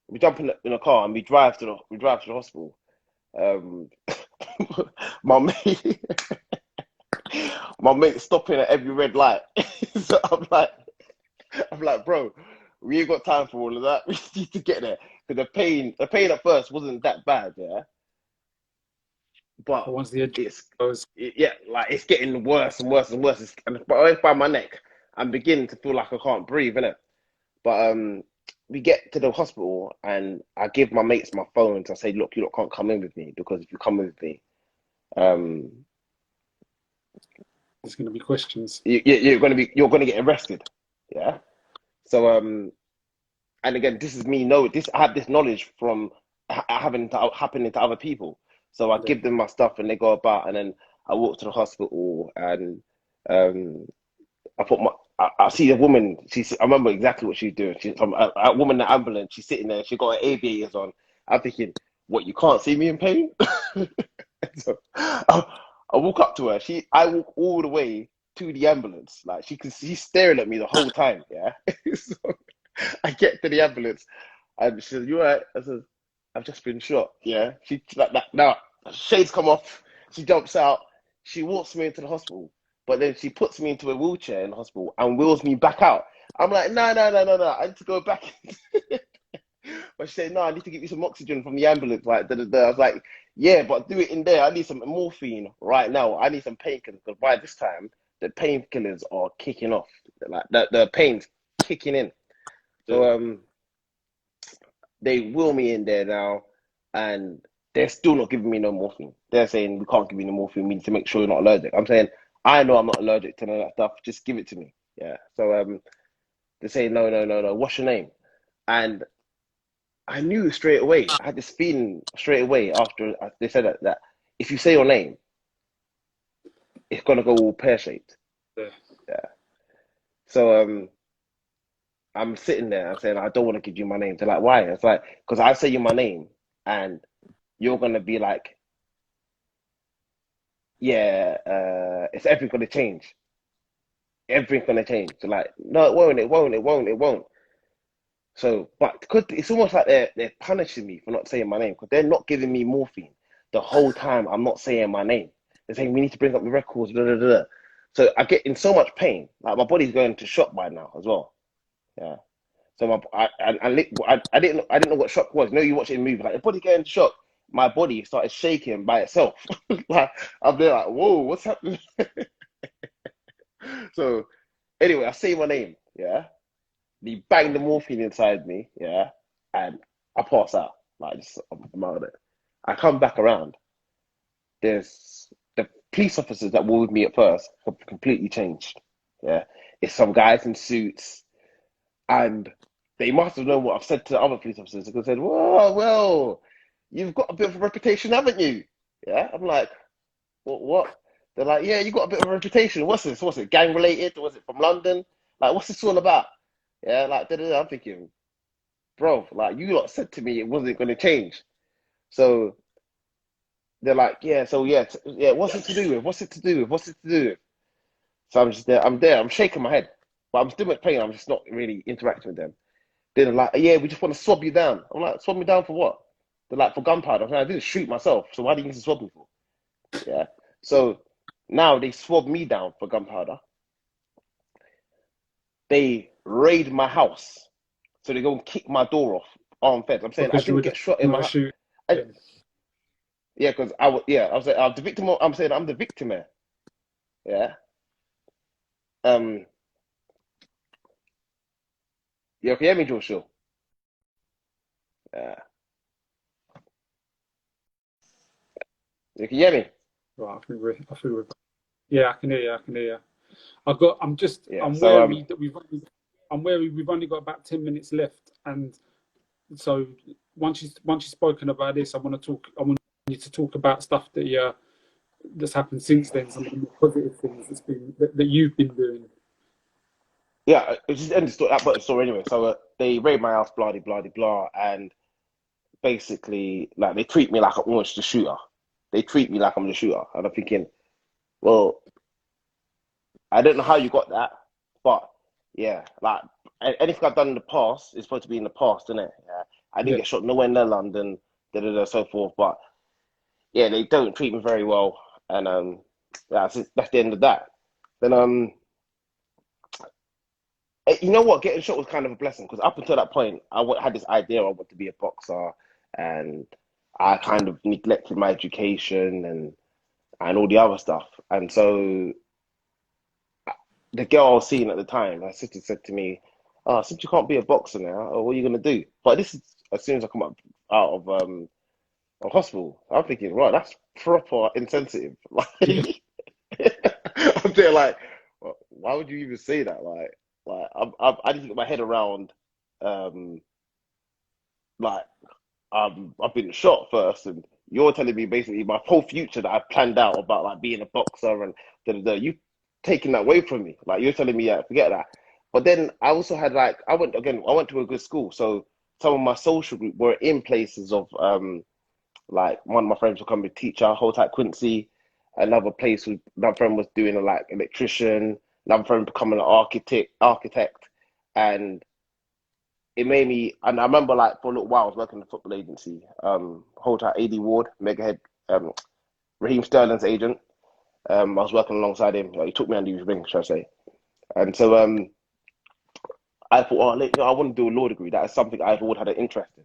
We jump in the car and we drive to the hospital. Um, my mate, my mate stopping at every red light. So I'm like, bro, we ain't got time for all of that. We need to get there. Because the pain at first wasn't that bad, yeah. But But once the edge it's goes, yeah, like it's getting worse and worse and worse. But I by my neck, I'm beginning to feel like I can't breathe, innit? But we get to the hospital and I give my mates my phone to say, look, you lot can't come in with me because if you come with me, um, there's going to be questions. you're gonna get arrested, yeah. So and again, this is me. No, this I have this knowledge from having to happening to other people. So I Yeah. give them my stuff and they go about, and then I walk to the hospital and um, I put my. I see a woman. I remember exactly what she's doing. She's a woman in the ambulance. She's sitting there. She got her aviators on. I'm thinking, what? You can't see me in pain? So I walk up to her. I walk all the way to the ambulance. Like she's staring at me the whole time. Yeah. So I get to the ambulance and she says, "You all right?" I said, "I've just been shot." Yeah. She like that now. Shades come off. She jumps out. She walks me into the hospital, but then she puts me into a wheelchair in the hospital and wheels me back out. I'm like, no, no, no, no, no. I need to go back. But she said, no, I need to give you some oxygen from the ambulance. Like, da, da, da. I was like, yeah, but do it in there. I need some morphine right now. I need some painkillers because by this time the painkillers are kicking off. Like the pain's kicking in. Yeah. So they wheel me in there now, and they're still not giving me no morphine. They're saying we can't give you no morphine. We need to make sure you're not allergic. I'm saying I know I'm not allergic to none of that stuff. Just give it to me. Yeah. So they say no, no, no, no. What's your name? And I knew straight away. I had this feeling straight away after they said that if you say your name, it's gonna go all pear shaped. Yeah. Yeah. So I'm sitting there. I'm saying I don't want to give you my name. They're like, why? It's like because I say you my name, and you're gonna be like, yeah, it's everything gonna change. Everything's gonna change. So like, no, it won't. It won't. It won't. It won't. So, but because it's almost like they're punishing me for not saying my name because they're not giving me morphine the whole time. I'm not saying my name. They're saying we need to bring up the records. Blah, blah, blah, blah. So I get in so much pain. Like my body's going to shock by now as well. Yeah. So I didn't know what shock was. You know, you watch it in movies like the body going into shock. My body started shaking by itself. Like I'm there like, whoa, what's happening? So anyway, I say my name. Yeah. They bang the morphine inside me, yeah, and I pass out. Like just, I'm out of it. I come back around. There's the police officers that were with me at first have completely changed. Yeah, it's some guys in suits, and they must have known what I've said to the other police officers because they said, "Whoa, well, you've got a bit of a reputation, haven't you?" Yeah, I'm like, "What? What?" They're like, "Yeah, you got a bit of a reputation. What's this? What's it? Gang related? Was it from London? Like, what's this all about?" Yeah, like I'm thinking, bro, like you lot said to me it wasn't going to change. So they're like, yeah, so yeah, yeah, what's it to do with? What's it to do with? What's it to do with? So I'm just there, I'm shaking my head, but I'm still at pain. I'm just not really interacting with them. They're like, yeah, we just want to swab you down. I'm like, swab me down for what? They're like, for gunpowder. I'm like, I didn't shoot myself, so why do you need to swab me for? Yeah. So now they swab me down for gunpowder. They raid my house. So they go and kick my door off, armed feds. I'm saying I Because you didn't were get the shot in victim of my a house. shoot. I, Yeah. yeah, because I was yeah, I was like, I'm the victim. I'm saying I'm the victim here. Yeah. Um. You can hear me, Joshua? Yeah. You can hear me? Right, I think we're, yeah, I can hear you. I can hear you. Yeah. I'm So wary that I'm wary we've only got about 10 minutes left. And so once you've spoken about this, I want you to talk about stuff that's happened since then, some of the more positive things that you've been doing. yeah, it's just end the story. That but the story anyway. So they raid my house, blah de blah de blah, and basically like they treat me like I'm almost the shooter. They treat me like I'm the shooter, and I'm thinking, well, I don't know how you got that, but yeah, like anything I've done in the past is supposed to be in the past, isn't it? Yeah. I didn't Yeah. get shot nowhere near London, so forth. But yeah, they don't treat me very well, and that's the end of that. Then you know what? Getting shot was kind of a blessing because up until that point, had this idea I want to be a boxer, and I kind of neglected my education and all the other stuff. And so the girl I was seeing at the time, my sister said to me, "Oh, since you can't be a boxer now, what are you gonna do?" But this is as soon as I come up out of hospital. I'm thinking, right, that's proper insensitive. Yeah. Like, I'm there like, why would you even say that? I need to get my head around, um, like, I've been shot first, and you're telling me basically my whole future that I've planned out about like being a boxer and you taking that away from me. Like you're telling me, yeah, forget that. But then I also had like I went to a good school, so some of my social group were in places of like one of my friends was becoming a teacher, whole type Quincy. Another friend was doing a like electrician. Another friend becoming an architect, and it made me. And I remember like for a little while I was working in a football agency, whole type AD Ward, Megahead, Raheem Sterling's agent. I was working alongside him. He took me under his wing, should I say? And so I thought, oh, I want to do a law degree. That is something I've always had an interest in.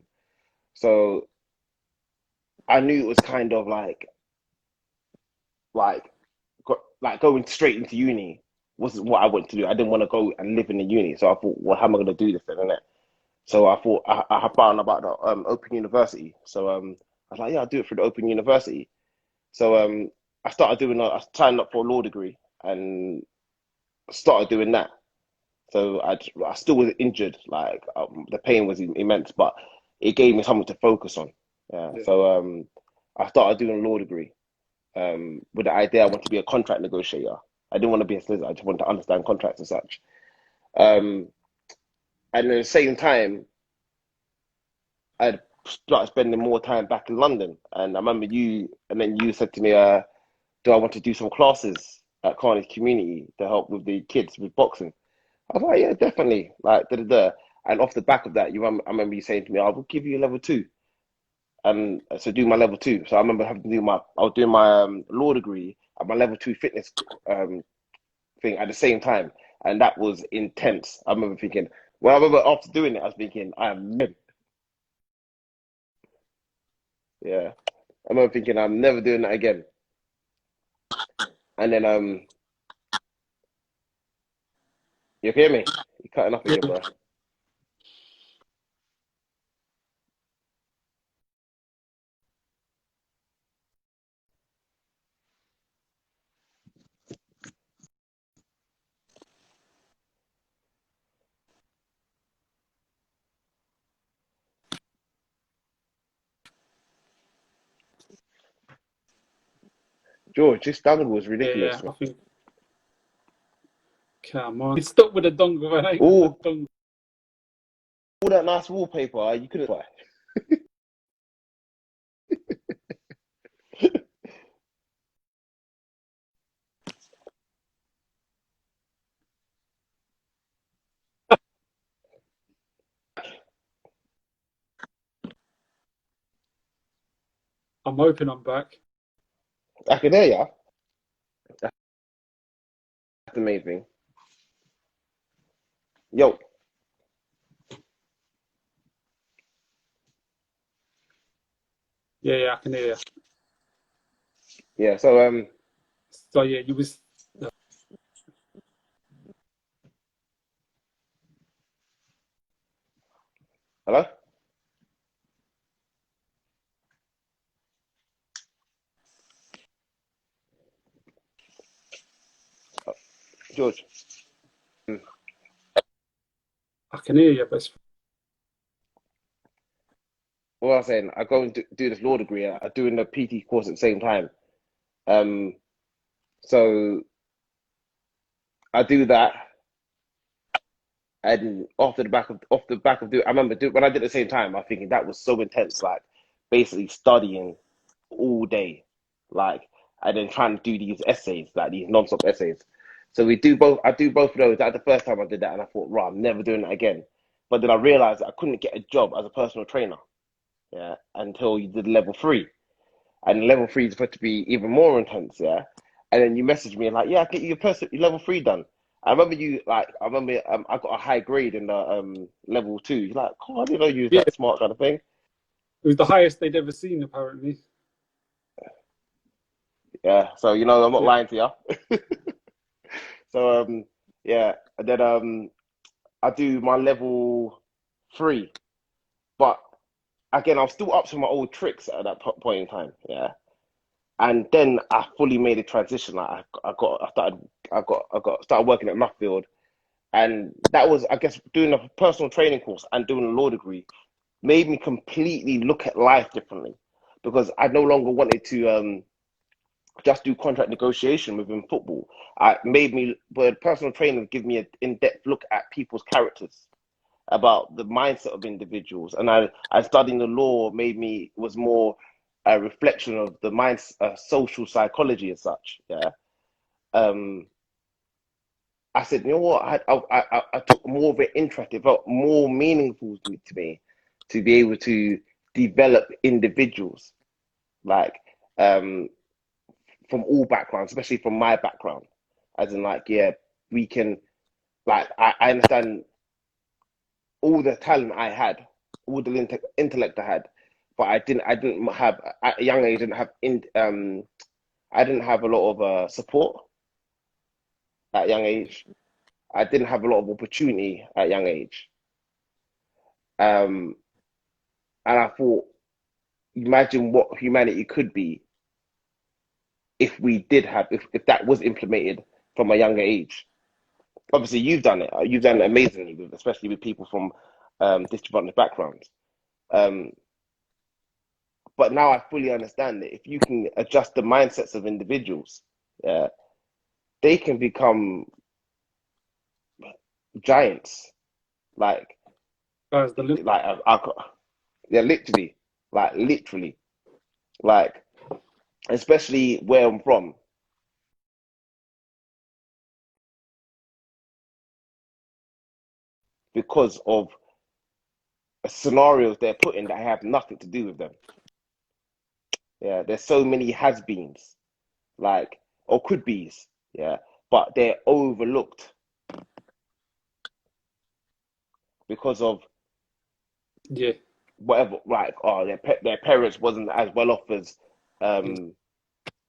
So I knew it was kind of like like going straight into uni wasn't what I wanted to do. I didn't want to go and live in the uni. So I thought, well, how am I going to do this then, innit? So I thought I found about the Open University. So I was like, yeah, I'll do it through the Open University. So I signed up for a law degree and started doing that. So I still was injured, like the pain was immense, but it gave me something to focus on. Yeah. Yeah. So I started doing a law degree with the idea I want to be a contract negotiator. I didn't want to be a solicitor. I just wanted to understand contracts and such. Um, and at the same time, I started spending more time back in London. And I remember and then you said to me, do I want to do some classes at Carney's community to help with the kids with boxing? I was like, yeah, definitely. Like, da da da. And off the back of that, I remember you saying to me, I will give you a level two. And so do my level two. So I remember having to I was doing my law degree and my level two fitness um, thing at the same time. And that was intense. I remember thinking, well, I remember after doing it, I was thinking, I am never, yeah. I remember thinking, I'm never doing that again. And then, you hear me? You're cutting off again, Yeah. bro. George, this dongle was Yeah. Yeah. ridiculous, man. I think. Come on. Stop with the dongle. I ain't got no All, dongle. all that nice wallpaper, you couldn't buy. I'm hoping I'm back. I can hear ya. That's the main thing. Yo, Yeah. Yeah. I can hear you. yeah, so, So yeah, you was. hello? George. I can hear you, but What I was saying, I go and do this law degree. I doing the PT course at the same time. Um, so I do that, and off the back of I remember when I did it at the same time. I thinking that was so intense, like basically studying all day, like and then trying to do these essays, like these non-stop essays. So we do both. I do both of those. That's the first time I did that, and I thought, right, I'm never doing that again. But then I realized that I couldn't get a job as a personal trainer, yeah, until you did level three, and level three is supposed to be even more intense, yeah. And then you messaged me like, yeah, I get you your level three done. I remember you like, I remember I got a high grade in the level two. You're like, oh, I didn't know you was Yeah, that smart kind of thing. it was the highest they'd ever seen, apparently. Yeah, so you know, I'm not Yeah. lying to you. So yeah, and then I do my level three, but again, I'm still up to my old tricks at that point in time. Yeah, and then I fully made a transition. Like I got started working at Nuffield, and that was, I guess, doing a personal training course and doing a law degree made me completely look at life differently because I no longer wanted to just do contract negotiation within football. But personal training give me an in-depth look at people's characters, about the mindset of individuals. And I studying the law was more a reflection of the social psychology as such. Yeah. Um, I said, you know what? I took more of an interest. It felt more meaningful to me to be able to develop individuals, like um, from all backgrounds, especially from my background. As in, like, yeah, we can, like, I understand all the talent I had, all the intellect I had, but I didn't have at a young age. I didn't have a lot of support at a young age. I didn't have a lot of opportunity at a young age. Um, and I thought, imagine what humanity could be if we did have, if that was implemented from a younger age. Obviously, you've done it. You've done it amazingly, especially with people from disadvantaged backgrounds. Um, but now I fully understand that if you can adjust the mindsets of individuals, yeah, they can become giants. Like, Sky's the limit. like yeah, literally, like, especially where I'm from, because of scenarios they're put in that have nothing to do with them. Yeah, there's so many has-beens, like, or could be's, yeah, but they're overlooked because of Yeah. whatever, like, oh, their parents wasn't as well off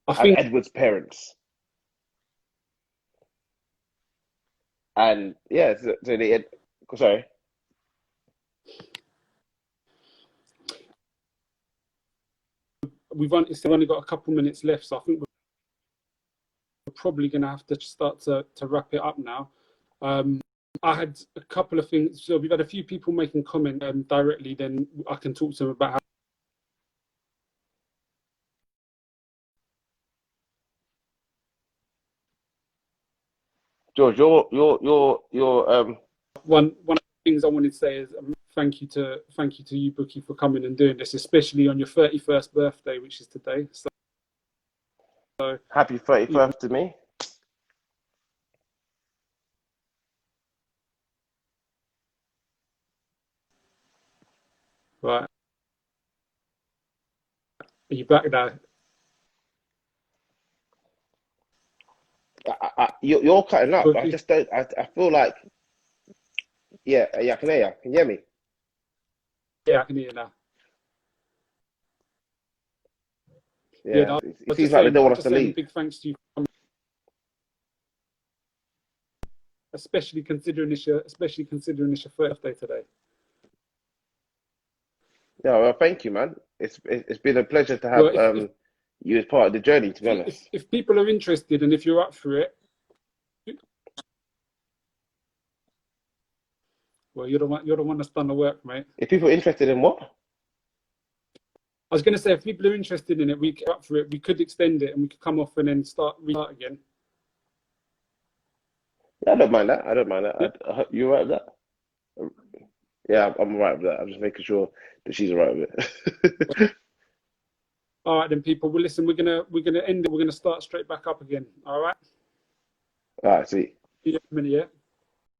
I as think Edward's parents, and yeah, so they, sorry, still only got a couple minutes left, so I think we're probably going to have to start to wrap it up now. I had a couple of things. So we've had a few people making comment directly. Then I can talk to them about how. George, your One of the things I wanted to say is thank you to you, Booky, for coming and doing this, especially on your 31st birthday, which is today. So happy even 31st to me. right, are you back now? You're cutting up. I Booky? just don't. I feel like, yeah, yeah, I can hear you. Can you hear me? Yeah, I can hear you now. Yeah, Yeah, no, I it seems like they don't want us to leave. big thanks to you, especially considering it's your 30th birthday today. Yeah, well, thank you, man. It's been a pleasure to Well, have you as part of the journey. To be honest, if people are interested and if you're up for it, well, you're the one that's done the work, mate. if people are interested in what, I was going to say, if people are interested in it, we get up for it. We could extend it and we could come off and then restart again. yeah, I don't mind that. I don't mind that. Yeah. You all right with that? Yeah, I'm all right with that. I'm just making sure that she's all right with it. All right, then, people. Well, listen, we're gonna end it. We're gonna start straight back up again. All right. All right, sweet. Yeah, a minute, yeah.